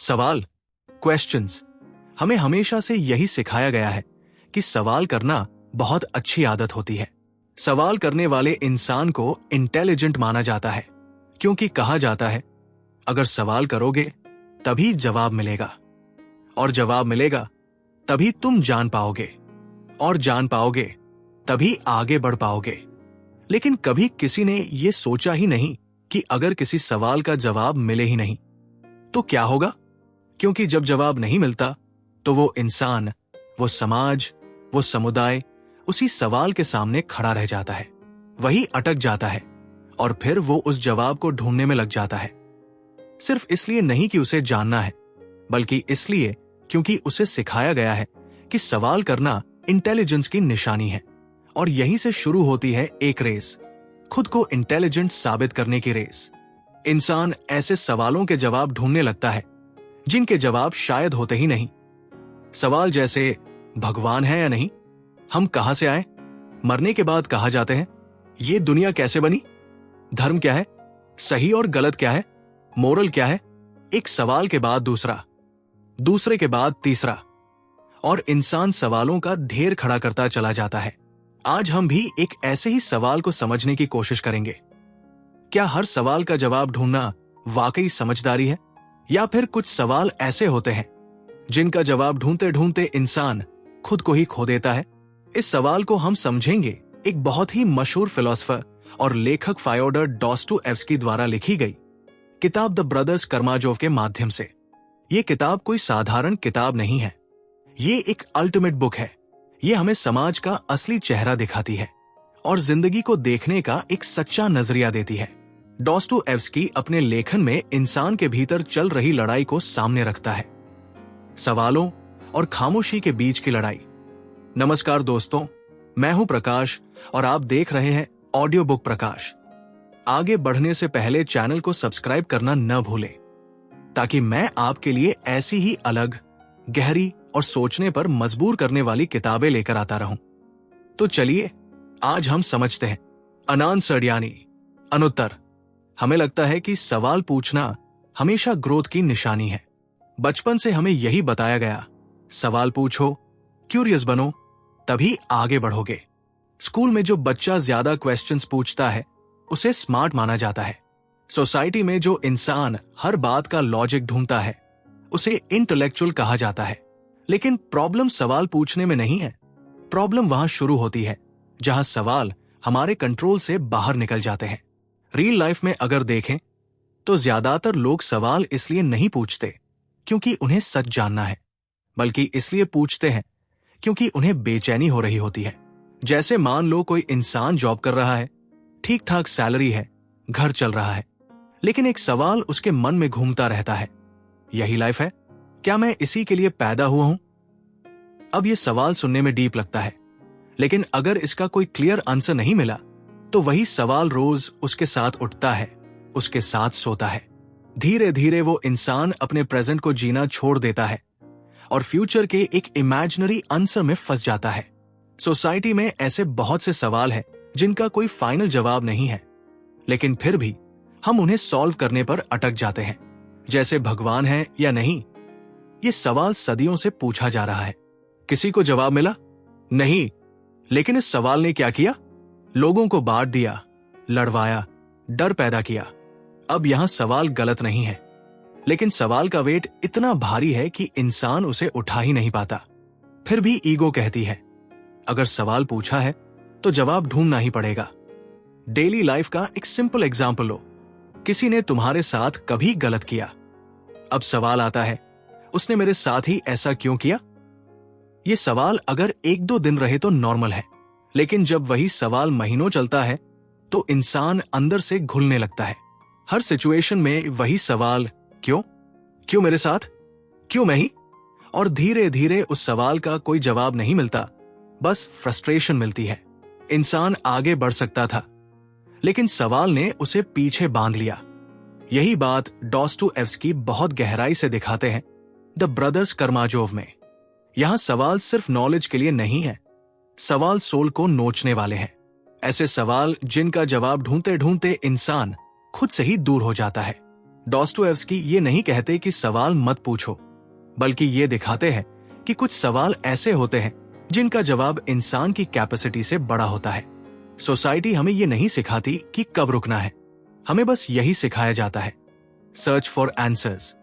सवाल, क्वेश्चंस, हमें हमेशा से यही सिखाया गया है कि सवाल करना बहुत अच्छी आदत होती है। सवाल करने वाले इंसान को इंटेलिजेंट माना जाता है, क्योंकि कहा जाता है अगर सवाल करोगे तभी जवाब मिलेगा, और जवाब मिलेगा तभी तुम जान पाओगे, और जान पाओगे तभी आगे बढ़ पाओगे। लेकिन कभी किसी ने यह सोचा ही नहीं कि अगर किसी सवाल का जवाब मिले ही नहीं तो क्या होगा, क्योंकि जब जवाब नहीं मिलता तो वो इंसान, वो समाज, वो समुदाय उसी सवाल के सामने खड़ा रह जाता है, वही अटक जाता है, और फिर वो उस जवाब को ढूंढने में लग जाता है। सिर्फ इसलिए नहीं कि उसे जानना है, बल्कि इसलिए क्योंकि उसे सिखाया गया है कि सवाल करना इंटेलिजेंस की निशानी है। और यहीं से शुरू होती है एक रेस, खुद को इंटेलिजेंट साबित करने की रेस। इंसान ऐसे सवालों के जवाब ढूंढने लगता है जिनके जवाब शायद होते ही नहीं। सवाल जैसे भगवान है या नहीं, हम कहां से आए, मरने के बाद कहा जाते हैं, ये दुनिया कैसे बनी, धर्म क्या है, सही और गलत क्या है, मोरल क्या है। एक सवाल के बाद दूसरा, दूसरे के बाद तीसरा, और इंसान सवालों का ढेर खड़ा करता चला जाता है। आज हम भी एक ऐसे ही सवाल को समझने की कोशिश करेंगे। क्या हर सवाल का जवाब ढूंढना वाकई समझदारी है, या फिर कुछ सवाल ऐसे होते हैं जिनका जवाब ढूंढते ढूंढते इंसान खुद को ही खो देता है। इस सवाल को हम समझेंगे एक बहुत ही मशहूर फिलोसोफर और लेखक फायोडर डॉस्टोएव्स्की द्वारा लिखी गई किताब द ब्रदर्स कर्माजोव के माध्यम से। ये किताब कोई साधारण किताब नहीं है, ये एक अल्टीमेट बुक है। ये हमें समाज का असली चेहरा दिखाती है और जिंदगी को देखने का एक सच्चा नजरिया देती है। डॉस्टोएव्स्की अपने लेखन में इंसान के भीतर चल रही लड़ाई को सामने रखता है, सवालों और खामोशी के बीच की लड़ाई। नमस्कार दोस्तों, मैं हूं प्रकाश और आप देख रहे हैं ऑडियो बुक प्रकाश। आगे बढ़ने से पहले चैनल को सब्सक्राइब करना न भूलें, ताकि मैं आपके लिए ऐसी ही अलग, गहरी और सोचने पर मजबूर करने वाली किताबें लेकर आता रहूं। तो चलिए आज हम समझते हैं। अनानसर्ड यानी अनुत्तर। हमें लगता है कि सवाल पूछना हमेशा ग्रोथ की निशानी है। बचपन से हमें यही बताया गया, सवाल पूछो, क्यूरियस बनो, तभी आगे बढ़ोगे। स्कूल में जो बच्चा ज्यादा क्वेश्चंस पूछता है उसे स्मार्ट माना जाता है। सोसाइटी में जो इंसान हर बात का लॉजिक ढूंढता है उसे इंटेलेक्चुअल कहा जाता है। लेकिन प्रॉब्लम सवाल पूछने में नहीं है, प्रॉब्लम वहां शुरू होती है जहां सवाल हमारे कंट्रोल से बाहर निकल जाते हैं। रियल लाइफ में अगर देखें तो ज्यादातर लोग सवाल इसलिए नहीं पूछते क्योंकि उन्हें सच जानना है, बल्कि इसलिए पूछते हैं क्योंकि उन्हें बेचैनी हो रही होती है। जैसे मान लो कोई इंसान जॉब कर रहा है, ठीक ठाक सैलरी है, घर चल रहा है, लेकिन एक सवाल उसके मन में घूमता रहता है, यही लाइफ है, क्या मैं इसी के लिए पैदा हुआ हूं। अब यह सवाल सुनने में डीप लगता है, लेकिन अगर इसका कोई क्लियर आंसर नहीं मिला तो वही सवाल रोज उसके साथ उठता है, उसके साथ सोता है। धीरे धीरे वो इंसान अपने प्रेजेंट को जीना छोड़ देता है और फ्यूचर के एक इमेजिनरी आंसर में फंस जाता है। सोसाइटी में ऐसे बहुत से सवाल हैं जिनका कोई फाइनल जवाब नहीं है, लेकिन फिर भी हम उन्हें सॉल्व करने पर अटक जाते हैं। जैसे भगवान है या नहीं, ये सवाल सदियों से पूछा जा रहा है। किसी को जवाब मिला? नहीं। लेकिन इस सवाल ने क्या किया? लोगों को बांट दिया, लड़वाया, डर पैदा किया। अब यहां सवाल गलत नहीं है, लेकिन सवाल का वेट इतना भारी है कि इंसान उसे उठा ही नहीं पाता। फिर भी ईगो कहती है, अगर सवाल पूछा है तो जवाब ढूंढना ही पड़ेगा। डेली लाइफ का एक सिंपल एग्जाम्पल लो। किसी ने तुम्हारे साथ कभी गलत किया, अब सवाल आता है, उसने मेरे साथ ही ऐसा क्यों किया? ये सवाल अगर 1-2 दिन रहे तो नॉर्मल है, लेकिन जब वही सवाल महीनों चलता है तो इंसान अंदर से घुलने लगता है। हर सिचुएशन में वही सवाल, क्यों, क्यों मेरे साथ, क्यों मैं ही? और धीरे धीरे उस सवाल का कोई जवाब नहीं मिलता, बस फ्रस्ट्रेशन मिलती है। इंसान आगे बढ़ सकता था, लेकिन सवाल ने उसे पीछे बांध लिया। यही बात डॉस्टोएव्स्की बहुत गहराई से दिखाते हैं द ब्रदर्स कर्माजोव में। यहां सवाल सिर्फ नॉलेज के लिए नहीं है, सवाल सोल को नोचने वाले हैं। ऐसे सवाल जिनका जवाब ढूंढते ढूंढते इंसान खुद से ही दूर हो जाता है। डॉस्टोएव्स्की ये नहीं कहते कि सवाल मत पूछो, बल्कि ये दिखाते हैं कि कुछ सवाल ऐसे होते हैं जिनका जवाब इंसान की कैपेसिटी से बड़ा होता है। सोसाइटी हमें ये नहीं सिखाती कि कब रुकना है, हमें बस यही सिखाया जाता है, सर्च फॉर आंसर्स।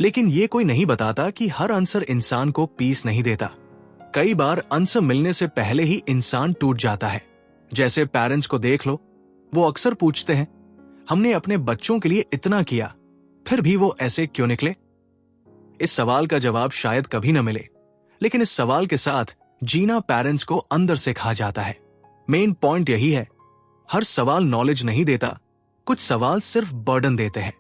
लेकिन ये कोई नहीं बताता कि हर आंसर इंसान को पीस नहीं देता। कई बार आंसर मिलने से पहले ही इंसान टूट जाता है। जैसे पेरेंट्स को देख लो, वो अक्सर पूछते हैं, हमने अपने बच्चों के लिए इतना किया, फिर भी वो ऐसे क्यों निकले? इस सवाल का जवाब शायद कभी न मिले, लेकिन इस सवाल के साथ जीना पेरेंट्स को अंदर से खा जाता है। मेन पॉइंट यही है, हर सवाल नॉलेज नहीं देता, कुछ सवाल सिर्फ बर्डन देते हैं।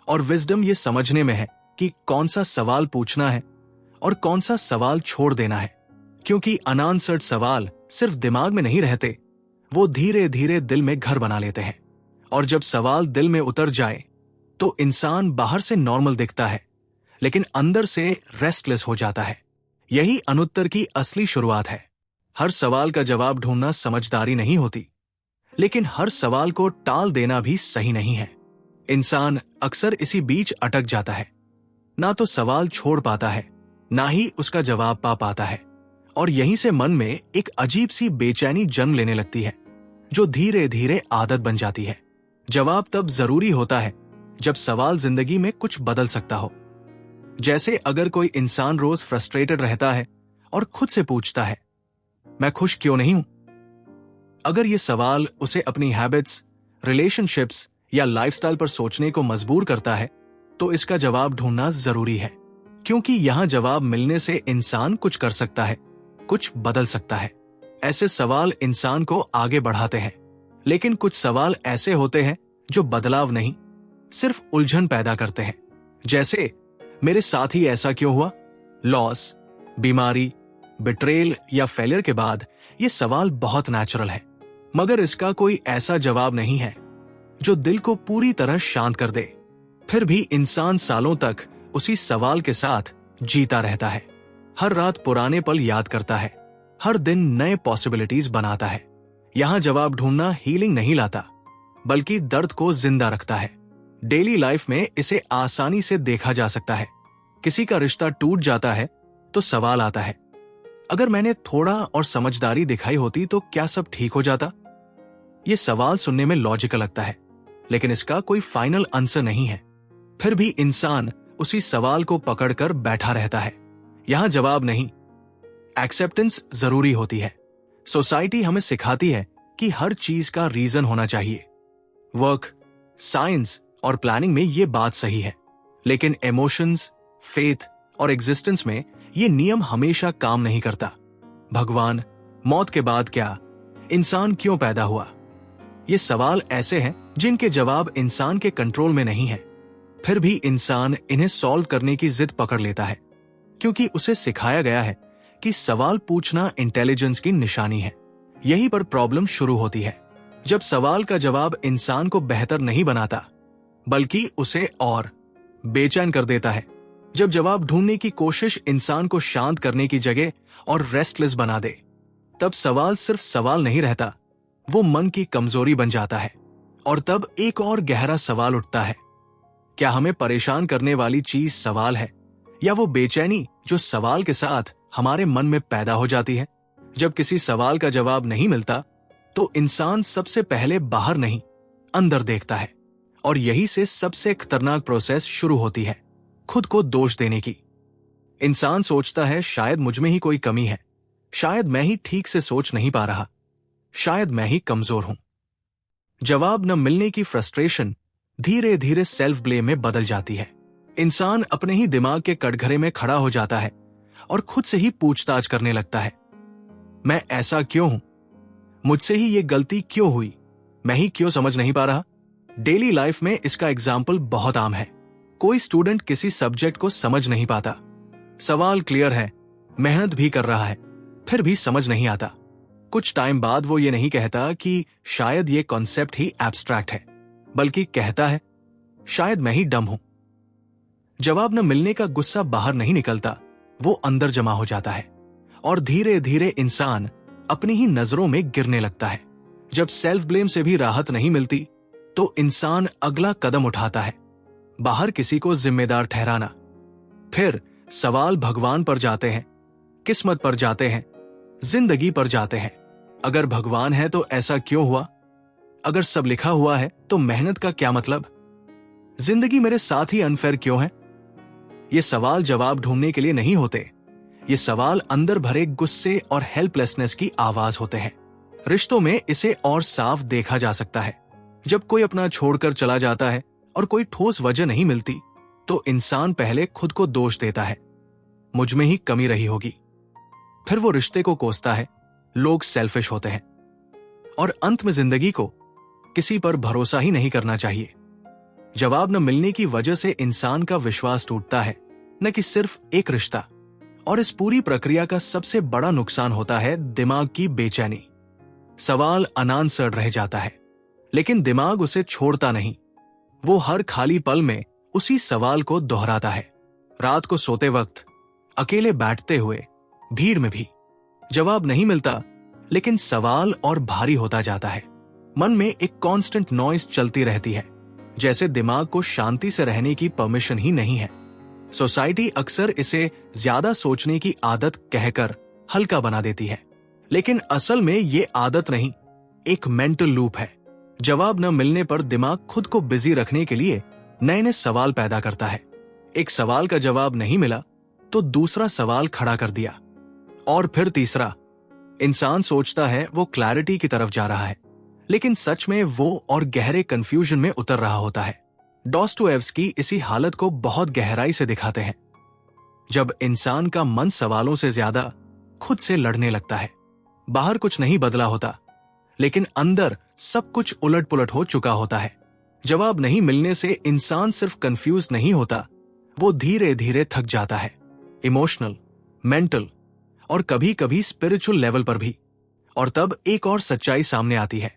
और विजडम ये समझने में है कि कौन सा सवाल पूछना है और कौन सा सवाल छोड़ देना है। क्योंकि अनआंसर्ड सवाल सिर्फ दिमाग में नहीं रहते, वो धीरे धीरे दिल में घर बना लेते हैं। और जब सवाल दिल में उतर जाए तो इंसान बाहर से नॉर्मल दिखता है, लेकिन अंदर से रेस्टलेस हो जाता है। यही अनुत्तर की असली शुरुआत है। हर सवाल का जवाब ढूंढना समझदारी नहीं होती, लेकिन हर सवाल को टाल देना भी सही नहीं है। इंसान अक्सर इसी बीच अटक जाता है, ना तो सवाल छोड़ पाता है, ना ही उसका जवाब पा पाता है। और यहीं से मन में एक अजीब सी बेचैनी जन्म लेने लगती है, जो धीरे धीरे आदत बन जाती है। जवाब तब जरूरी होता है जब सवाल जिंदगी में कुछ बदल सकता हो। जैसे अगर कोई इंसान रोज फ्रस्ट्रेटेड रहता है और खुद से पूछता है, मैं खुश क्यों नहीं हूं? अगर ये सवाल उसे अपनी हैबिट्स, रिलेशनशिप्स या लाइफस्टाइल पर सोचने को मजबूर करता है, तो इसका जवाब ढूंढना जरूरी है। क्योंकि यहां जवाब मिलने से इंसान कुछ कर सकता है, कुछ बदल सकता है। ऐसे सवाल इंसान को आगे बढ़ाते हैं, लेकिन कुछ सवाल ऐसे होते हैं जो बदलाव नहीं, सिर्फ उलझन पैदा करते हैं। जैसे, मेरे साथ ही ऐसा क्यों हुआ? लॉस, बीमारी, बिट्रेल या फेलियर के बाद ये सवाल बहुत नेचुरल है, मगर इसका कोई ऐसा जवाब नहीं है जो दिल को पूरी तरह शांत कर दे। फिर भी इंसान सालों तक उसी सवाल के साथ जीता रहता है। हर रात पुराने पल याद करता है, हर दिन नए पॉसिबिलिटीज बनाता है। यहां जवाब ढूंढना हीलिंग नहीं लाता, बल्कि दर्द को जिंदा रखता है। डेली लाइफ में इसे आसानी से देखा जा सकता है। किसी का रिश्ता टूट जाता है तो सवाल आता है, अगर मैंने थोड़ा और समझदारी दिखाई होती तो क्या सब ठीक हो जाता? यह सवाल सुनने में लॉजिकल लगता है, लेकिन इसका कोई फाइनल आंसर नहीं है। फिर भी इंसान उसी सवाल को पकड़कर बैठा रहता है। यहां जवाब नहीं, एक्सेप्टेंस जरूरी होती है। सोसाइटी हमें सिखाती है कि हर चीज का रीजन होना चाहिए। वर्क, साइंस और प्लानिंग में ये बात सही है, लेकिन इमोशंस, फेथ और एग्जिस्टेंस में ये नियम हमेशा काम नहीं करता। भगवान, मौत के बाद क्या, इंसान क्यों पैदा हुआ, ये सवाल ऐसे हैं जिनके जवाब इंसान के कंट्रोल में नहीं है। फिर भी इंसान इन्हें सॉल्व करने की जिद पकड़ लेता है, क्योंकि उसे सिखाया गया है कि सवाल पूछना इंटेलिजेंस की निशानी है। यहीं पर प्रॉब्लम शुरू होती है, जब सवाल का जवाब इंसान को बेहतर नहीं बनाता, बल्कि उसे और बेचैन कर देता है। जब जवाब ढूंढने की कोशिश इंसान को शांत करने की जगह और रेस्टलेस बना दे, तब सवाल सिर्फ सवाल नहीं रहता, वो मन की कमजोरी बन जाता है। और तब एक और गहरा सवाल उठता है, क्या हमें परेशान करने वाली चीज सवाल है, या वो बेचैनी जो सवाल के साथ हमारे मन में पैदा हो जाती है? जब किसी सवाल का जवाब नहीं मिलता, तो इंसान सबसे पहले बाहर नहीं, अंदर देखता है। और यही से सबसे खतरनाक प्रोसेस शुरू होती है, खुद को दोष देने की। इंसान सोचता है, शायद मुझ में ही कोई कमी है, शायद मैं ही ठीक से सोच नहीं पा रहा, शायद मैं ही कमजोर हूं। जवाब न मिलने की फ्रस्ट्रेशन धीरे धीरे सेल्फ ब्लेम में बदल जाती है। इंसान अपने ही दिमाग के कटघरे में खड़ा हो जाता है और खुद से ही पूछताछ करने लगता है, मैं ऐसा क्यों हूं, मुझसे ही ये गलती क्यों हुई, मैं ही क्यों समझ नहीं पा रहा? डेली लाइफ में इसका एग्जाम्पल बहुत आम है। कोई स्टूडेंट किसी सब्जेक्ट को समझ नहीं पाता, सवाल क्लियर है, मेहनत भी कर रहा है, फिर भी समझ नहीं आता। कुछ टाइम बाद वो ये नहीं कहता कि शायद ये कॉन्सेप्ट ही एब्स्ट्रैक्ट है, बल्कि कहता है, शायद मैं ही डम हूं। जवाब न मिलने का गुस्सा बाहर नहीं निकलता, वो अंदर जमा हो जाता है और धीरे धीरे इंसान अपनी ही नजरों में गिरने लगता है। जब सेल्फ ब्लेम से भी राहत नहीं मिलती, तो इंसान अगला कदम उठाता है, बाहर किसी को जिम्मेदार ठहराना। फिर सवाल भगवान पर जाते हैं, किस्मत पर जाते हैं, जिंदगी पर जाते हैं। अगर भगवान है तो ऐसा क्यों हुआ? अगर सब लिखा हुआ है तो मेहनत का क्या मतलब? जिंदगी मेरे साथ ही अनफेयर क्यों है? ये सवाल जवाब ढूंढने के लिए नहीं होते। ये सवाल अंदर भरे गुस्से और हेल्पलेसनेस की आवाज होते हैं। रिश्तों में इसे और साफ देखा जा सकता है। जब कोई अपना छोड़कर चला जाता है और कोई ठोस वजह नहीं मिलती, तो इंसान पहले खुद को दोष देता है, मुझ में ही कमी रही होगी। फिर वो रिश्ते को कोसता है, लोग सेल्फिश होते हैं, और अंत में जिंदगी को किसी पर भरोसा ही नहीं करना चाहिए। जवाब न मिलने की वजह से इंसान का विश्वास टूटता है, न कि सिर्फ एक रिश्ता। और इस पूरी प्रक्रिया का सबसे बड़ा नुकसान होता है दिमाग की बेचैनी। सवाल अनआंसर्ड रह जाता है, लेकिन दिमाग उसे छोड़ता नहीं। वो हर खाली पल में उसी सवाल को दोहराता है। रात को सोते वक्त, अकेले बैठते हुए, भीड़ में भी। जवाब नहीं मिलता, लेकिन सवाल और भारी होता जाता है। मन में एक कांस्टेंट नॉइज चलती रहती है, जैसे दिमाग को शांति से रहने की परमिशन ही नहीं है। सोसाइटी अक्सर इसे ज्यादा सोचने की आदत कहकर हल्का बना देती है, लेकिन असल में ये आदत नहीं, एक मेंटल लूप है। जवाब न मिलने पर दिमाग खुद को बिजी रखने के लिए नए नए सवाल पैदा करता है। एक सवाल का जवाब नहीं मिला तो दूसरा सवाल खड़ा कर दिया, और फिर तीसरा। इंसान सोचता है वो क्लैरिटी की तरफ जा रहा है, लेकिन सच में वो और गहरे कंफ्यूजन में उतर रहा होता है। डॉस्टोएव्स्की इसी हालत को बहुत गहराई से दिखाते हैं। जब इंसान का मन सवालों से ज्यादा खुद से लड़ने लगता है। बाहर कुछ नहीं बदला होता, लेकिन अंदर सब कुछ उलट पुलट हो चुका होता है। जवाब नहीं मिलने से इंसान सिर्फ कंफ्यूज नहीं होता, वो धीरे धीरे थक जाता है, इमोशनल, मेंटल और कभी कभी स्पिरिचुअल लेवल पर भी। और तब एक और सच्चाई सामने आती है।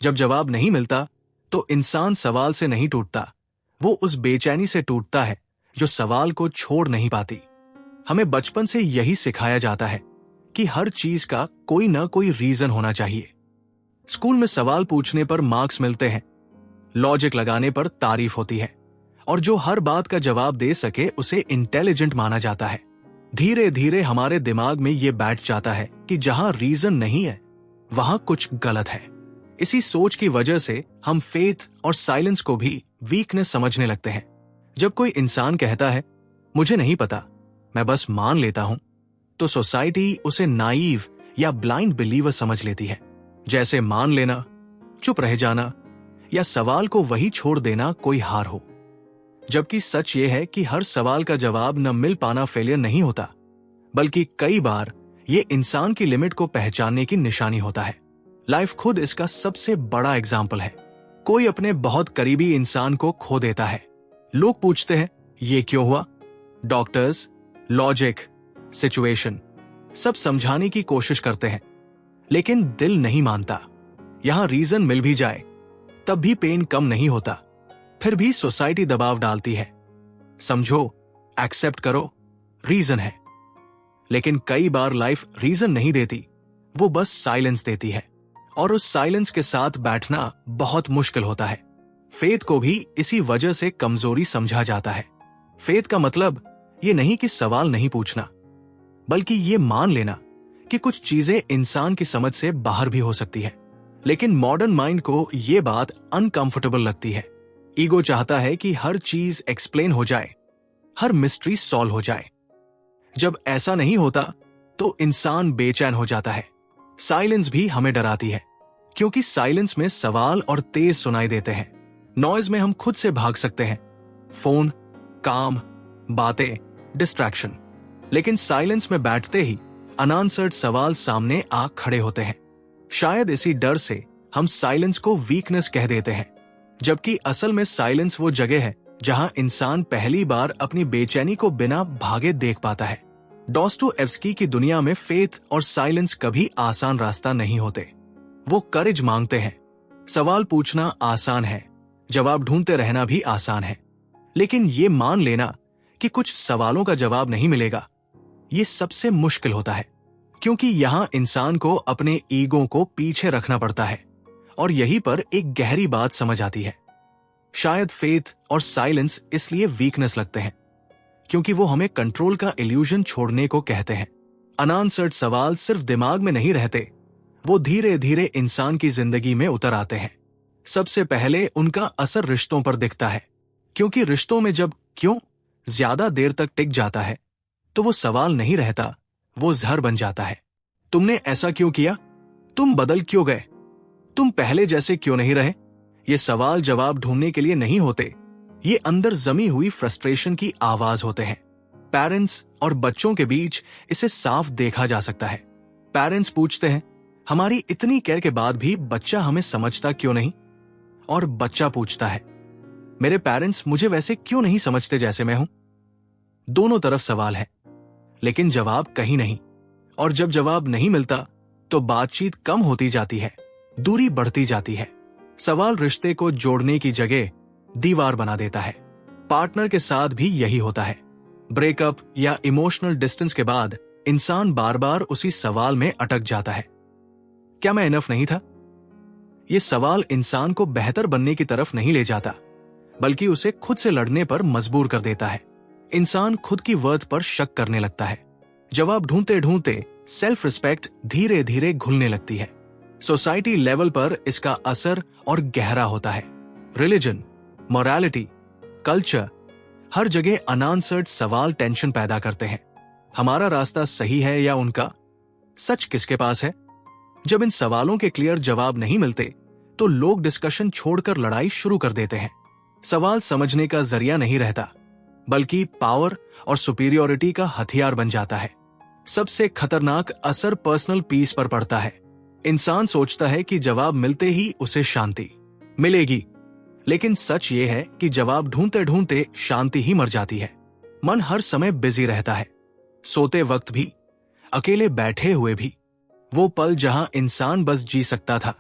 जब जवाब नहीं मिलता तो इंसान सवाल से नहीं टूटता, वो उस बेचैनी से टूटता है जो सवाल को छोड़ नहीं पाती। हमें बचपन से यही सिखाया जाता है कि हर चीज का कोई ना कोई रीजन होना चाहिए। स्कूल में सवाल पूछने पर मार्क्स मिलते हैं, लॉजिक लगाने पर तारीफ होती है, और जो हर बात का जवाब दे सके उसे इंटेलिजेंट माना जाता है। धीरे धीरे हमारे दिमाग में यह बैठ जाता है कि जहां रीजन नहीं है वहां कुछ गलत है। इसी सोच की वजह से हम फेथ और साइलेंस को भी वीकनेस समझने लगते हैं। जब कोई इंसान कहता है मुझे नहीं पता, मैं बस मान लेता हूं, तो सोसाइटी उसे नाइव या ब्लाइंड बिलीवर समझ लेती है, जैसे मान लेना, चुप रह जाना या सवाल को वही छोड़ देना कोई हार हो। जबकि सच ये है कि हर सवाल का जवाब न मिल पाना फेलियर नहीं होता, बल्कि कई बार ये इंसान की लिमिट को पहचानने की निशानी होता है। लाइफ खुद इसका सबसे बड़ा एग्जाम्पल है। कोई अपने बहुत करीबी इंसान को खो देता है। लोग पूछते हैं ये क्यों हुआ? डॉक्टर्स, लॉजिक, सिचुएशन सब समझाने की कोशिश करते हैं, लेकिन दिल नहीं मानता। यहां रीजन मिल भी जाए तब भी पेन कम नहीं होता। फिर भी सोसाइटी दबाव डालती है, समझो, एक्सेप्ट करो, रीजन है। लेकिन कई बार लाइफ रीजन नहीं देती, वो बस साइलेंस देती है, और उस साइलेंस के साथ बैठना बहुत मुश्किल होता है। फेथ को भी इसी वजह से कमजोरी समझा जाता है। फेथ का मतलब ये नहीं कि सवाल नहीं पूछना, बल्कि ये मान लेना कि कुछ चीजें इंसान की समझ से बाहर भी हो सकती है। लेकिन मॉडर्न माइंड को ये बात अनकंफर्टेबल लगती है। ईगो चाहता है कि हर चीज एक्सप्लेन हो जाए, हर मिस्ट्री सॉल्व हो जाए। जब ऐसा नहीं होता तो इंसान बेचैन हो जाता है। साइलेंस भी हमें डराती है, क्योंकि साइलेंस में सवाल और तेज सुनाई देते हैं। नॉइज में हम खुद से भाग सकते हैं, फोन, काम, बातें, डिस्ट्रैक्शन। लेकिन साइलेंस में बैठते ही अनआंसर्ड सवाल सामने आ खड़े होते हैं। शायद इसी डर से हम साइलेंस को वीकनेस कह देते हैं, जबकि असल में साइलेंस वो जगह है जहां इंसान पहली बार अपनी बेचैनी को बिना भागे देख पाता है। डॉस्टोएव्स्की की दुनिया में फेथ और साइलेंस कभी आसान रास्ता नहीं होते। वो करेज मांगते हैं। सवाल पूछना आसान है, जवाब ढूंढते रहना भी आसान है, लेकिन ये मान लेना कि कुछ सवालों का जवाब नहीं मिलेगा, ये सबसे मुश्किल होता है। क्योंकि यहां इंसान को अपने ईगो को पीछे रखना पड़ता है, और यहीं पर एक गहरी बात समझ आती है। शायद फेथ और साइलेंस इसलिए वीकनेस लगते हैं क्योंकि वो हमें कंट्रोल का इल्यूजन छोड़ने को कहते हैं। अनआंसर्ड सवाल सिर्फ दिमाग में नहीं रहते, वो धीरे धीरे इंसान की जिंदगी में उतर आते हैं। सबसे पहले उनका असर रिश्तों पर दिखता है, क्योंकि रिश्तों में जब क्यों ज्यादा देर तक टिक जाता है तो वो सवाल नहीं रहता, वो जहर बन जाता है। तुमने ऐसा क्यों किया? तुम बदल क्यों गए? तुम पहले जैसे क्यों नहीं रहे? ये सवाल जवाब ढूंढने के लिए नहीं होते, ये अंदर जमी हुई फ्रस्ट्रेशन की आवाज होते हैं। पेरेंट्स और बच्चों के बीच इसे साफ देखा जा सकता है। पेरेंट्स पूछते हैं, हमारी इतनी केयर के बाद भी बच्चा हमें समझता क्यों नहीं? और बच्चा पूछता है, मेरे पेरेंट्स मुझे वैसे क्यों नहीं समझते जैसे मैं हूं? दोनों तरफ सवाल है, लेकिन जवाब कहीं नहीं। और जब जवाब नहीं मिलता तो बातचीत कम होती जाती है, दूरी बढ़ती जाती है। सवाल रिश्ते को जोड़ने की जगह दीवार बना देता है। पार्टनर के साथ भी यही होता है। ब्रेकअप या इमोशनल डिस्टेंस के बाद इंसान बार बार उसी सवाल में अटक जाता है, क्या मैं इनफ नहीं था? यह सवाल इंसान को बेहतर बनने की तरफ नहीं ले जाता, बल्कि उसे खुद से लड़ने पर मजबूर कर देता है। इंसान खुद की वर्थ पर शक करने लगता है। जवाब ढूंढते ढूंढते सेल्फ रिस्पेक्ट धीरे धीरे घुलने लगती है। सोसाइटी लेवल पर इसका असर और गहरा होता है। रिलीजन, मोरालिटी, कल्चर, हर जगह अनआंसर्ड सवाल टेंशन पैदा करते हैं। हमारा रास्ता सही है या उनका? सच किसके पास है? जब इन सवालों के क्लियर जवाब नहीं मिलते तो लोग डिस्कशन छोड़कर लड़ाई शुरू कर देते हैं। सवाल समझने का जरिया नहीं रहता, बल्कि पावर और सुपीरियोरिटी का हथियार बन जाता है। सबसे खतरनाक असर पर्सनल पीस पर पड़ता है। इंसान सोचता है कि जवाब मिलते ही उसे शांति मिलेगी, लेकिन सच ये है कि जवाब ढूंढते ढूंढते शांति ही मर जाती है। मन हर समय बिजी रहता है, सोते वक्त भी, अकेले बैठे हुए भी। वो पल जहां इंसान बस जी सकता था,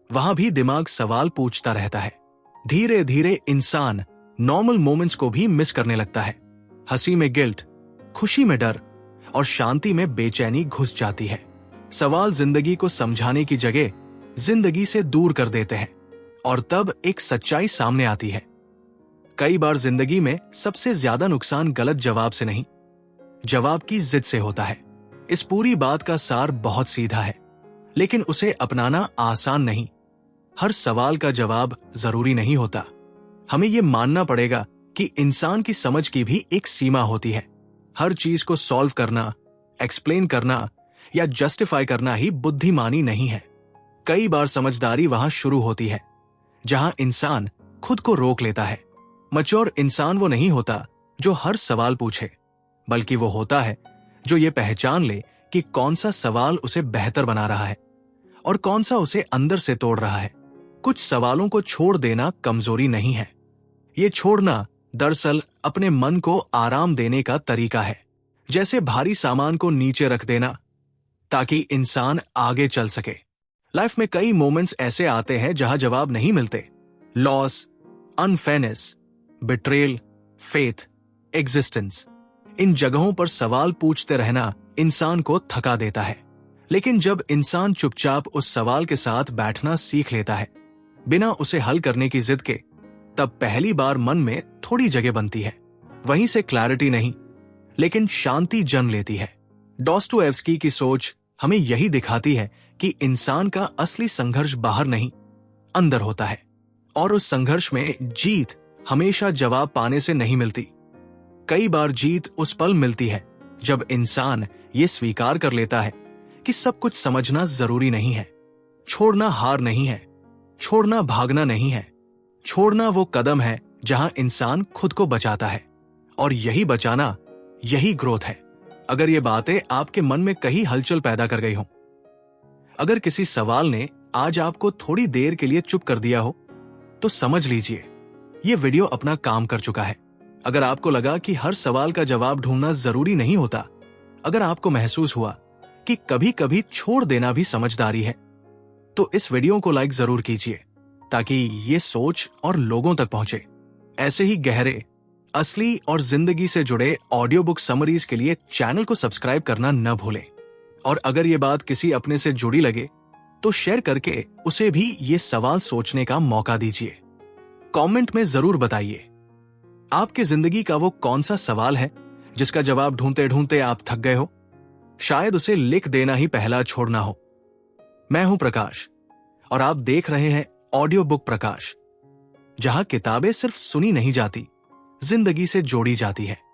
वहां भी दिमाग सवाल पूछता रहता है। धीरे धीरे इंसान नॉर्मल मोमेंट्स को भी मिस करने लगता है। हंसी में गिल्ट, खुशी में डर और शांति में बेचैनी घुस जाती है। सवाल जिंदगी को समझाने की जगह जिंदगी से दूर कर देते हैं, और तब एक सच्चाई सामने आती है। कई बार जिंदगी में सबसे ज्यादा नुकसान गलत जवाब से नहीं, जवाब की जिद से होता है। इस पूरी बात का सार बहुत सीधा है, लेकिन उसे अपनाना आसान नहीं। हर सवाल का जवाब जरूरी नहीं होता। हमें यह मानना पड़ेगा कि इंसान की समझ की भी एक सीमा होती है। हर चीज को सॉल्व करना, एक्सप्लेन करना या जस्टिफाई करना ही बुद्धिमानी नहीं है। कई बार समझदारी वहां शुरू होती है जहां इंसान खुद को रोक लेता है। मैच्योर इंसान वो नहीं होता जो हर सवाल पूछे, बल्कि वो होता है जो ये पहचान ले कि कौन सा सवाल उसे बेहतर बना रहा है और कौन सा उसे अंदर से तोड़ रहा है। कुछ सवालों को छोड़ देना कमजोरी नहीं है, ये छोड़ना दरअसल अपने मन को आराम देने का तरीका है। जैसे भारी सामान को नीचे रख देना ताकि इंसान आगे चल सके। लाइफ में कई मोमेंट्स ऐसे आते हैं जहां जवाब नहीं मिलते। Loss, unfairness, betrayal, faith, existence. इन जगहों पर सवाल पूछते रहना इंसान को थका देता है। लेकिन जब इंसान चुपचाप उस सवाल के साथ बैठना सीख लेता है, बिना उसे हल करने की जिद के, तब पहली बार मन में थोड़ी जगह बनती है। वहीं से क्लैरिटी नहीं, लेकिन शांति जन्म लेती है। डॉस्टोएव्स्की की सोच हमें यही दिखाती है कि इंसान का असली संघर्ष बाहर नहीं, अंदर होता है। और उस संघर्ष में जीत हमेशा जवाब पाने से नहीं मिलती। कई बार जीत उस पल मिलती है जब इंसान ये स्वीकार कर लेता है कि सब कुछ समझना जरूरी नहीं है। छोड़ना हार नहीं है, छोड़ना भागना नहीं है, छोड़ना वो कदम है जहां इंसान खुद को बचाता है। और यही बचाना, यही ग्रोथ है। अगर ये बातें आपके मन में कहीं हलचल पैदा कर गई हो, अगर किसी सवाल ने आज आपको थोड़ी देर के लिए चुप कर दिया हो, तो समझ लीजिए ये वीडियो अपना काम कर चुका है। अगर आपको लगा कि हर सवाल का जवाब ढूंढना जरूरी नहीं होता, अगर आपको महसूस हुआ कि कभी कभी छोड़ देना भी समझदारी है, तो इस वीडियो को लाइक जरूर कीजिए ताकि ये सोच और लोगों तक पहुंचे। ऐसे ही गहरे, असली और जिंदगी से जुड़े ऑडियो बुक समरीज के लिए चैनल को सब्सक्राइब करना न भूलें। और अगर ये बात किसी अपने से जुड़ी लगे तो शेयर करके उसे भी ये सवाल सोचने का मौका दीजिए। कमेंट में जरूर बताइए। आपकी जिंदगी का वो कौन सा सवाल है जिसका जवाब ढूंढते ढूंढते आप थक गए हो? शायद उसे लिख देना ही पहला छोड़ना हो। मैं हूं प्रकाश और आप देख रहे हैं ऑडियो बुक प्रकाश, जहां किताबें सिर्फ सुनी नहीं जाती, जिंदगी से जोड़ी जाती है।